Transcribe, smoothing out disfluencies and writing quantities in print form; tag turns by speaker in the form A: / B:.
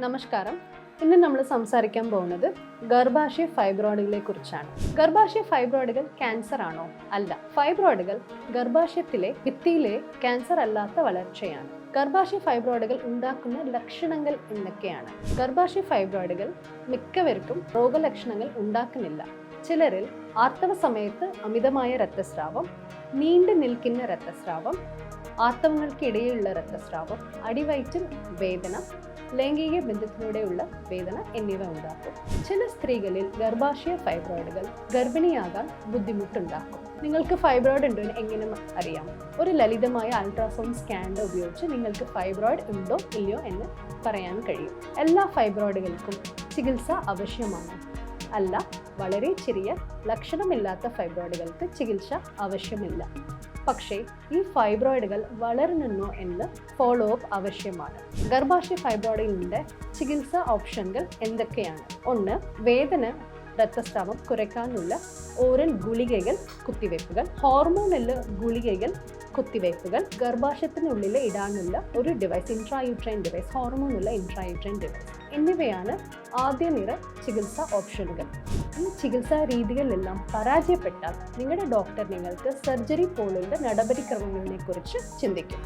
A: നമസ്കാരം. ഇന്ന് നമ്മൾ സംസാരിക്കാൻ പോകുന്നത് ഗർഭാശയ ഫൈബ്രോയിഡുകളെ കുറിച്ചാണ്. ഗർഭാശയ ഫൈബ്രോയിഡുകൾ ക്യാൻസർ ആണോ? അല്ല. ഫൈബ്രോയിഡുകൾ ഗർഭാശയത്തിലെ ഭിത്തിയിലെ ക്യാൻസർ അല്ലാത്ത വളർച്ചയാണ്. ഗർഭാശയ ഫൈബ്രോയിഡുകൾ ഉണ്ടാക്കുന്ന ലക്ഷണങ്ങൾ എന്തൊക്കെയാണ്? ഗർഭാശയ ഫൈബ്രോയിഡുകൾ മിക്കവർക്കും രോഗലക്ഷണങ്ങൾ ഉണ്ടാക്കുന്നില്ല. ചിലരിൽ ആർത്തവ സമയത്ത് അമിതമായ രക്തസ്രാവം, നീണ്ടു നിൽക്കുന്ന രക്തസ്രാവം, ആർത്തവങ്ങൾക്കിടയിലുള്ള രക്തസ്രാവം, അടിവയറ്റിൽ വേദന, ലൈംഗിക ബന്ധത്തിലൂടെയുള്ള വേദന എന്നിവ ഉണ്ടാക്കും. ചില സ്ത്രീകളിൽ ഗർഭാശയ ഫൈബ്രോയിഡുകൾ ഗർഭിണിയാകാൻ ബുദ്ധിമുട്ടുണ്ടാക്കും. നിങ്ങൾക്ക് ഫൈബ്രോയിഡ് ഉണ്ടോ എന്ന് എങ്ങനെ അറിയാം? ഒരു ലളിതമായ അൾട്രാസൗണ്ട് സ്കാനർ ഉപയോഗിച്ച് നിങ്ങൾക്ക് ഫൈബ്രോയിഡ് ഉണ്ടോ ഇല്ലയോ എന്ന് പറയാൻ കഴിയും. എല്ലാ ഫൈബ്രോയിഡുകൾക്കും ചികിത്സ ആവശ്യമാണ്. അല്ല, വളരെ ചെറിയ ലക്ഷണമില്ലാത്ത ഫൈബ്രോയിഡുകൾക്ക് ചികിത്സ ആവശ്യമില്ല. പക്ഷേ ഈ ഫൈബ്രോയിഡുകൾ വളരുന്നോ എന്ന് ഫോളോ അപ്പ് ആവശ്യമാണ്. ഗർഭാശയ ഫൈബ്രോയിഡിൻ്റെ ചികിത്സാ ഓപ്ഷനുകൾ എന്തൊക്കെയാണ്? 1. വേദന, രക്തസ്രാവം കുറയ്ക്കാനുള്ള ഓറൽ ഗുളികകൾ, കുത്തിവയ്പ്പുകൾ, ഹോർമോണൽ ഗുളികകൾ, കുത്തിവയ്പ്പുകൾ, ഗർഭാശയത്തിനുള്ളിൽ ഇടാനുള്ള ഒരു ഡിവൈസ്, ഇൻട്രായൂട്രൈൻ ഡിവൈസ്, ഹോർമോണുള്ള ഇൻട്രായൂട്രൈൻ ഡിവൈസ് എന്നിവയാണ് ആദ്യനിര ചികിത്സാ ഓപ്ഷനുകൾ. ഈ ചികിത്സാ രീതികളിലെല്ലാം പരാജയപ്പെട്ടാൽ നിങ്ങളുടെ ഡോക്ടർ നിങ്ങൾക്ക് സർജറി പോലുള്ള നടപടിക്രമങ്ങളെക്കുറിച്ച് ചിന്തിക്കും.